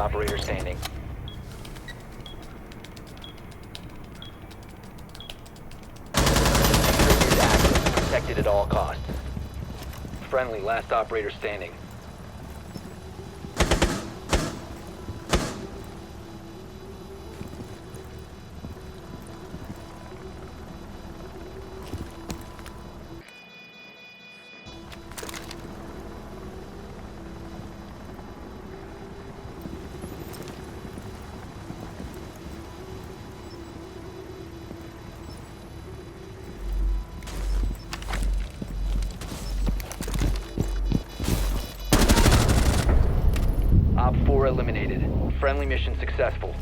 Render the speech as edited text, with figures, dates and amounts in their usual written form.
operator standing. Security is active, protected at all costs. Friendly, last operator standing. Op 4 eliminated. Friendly mission successful.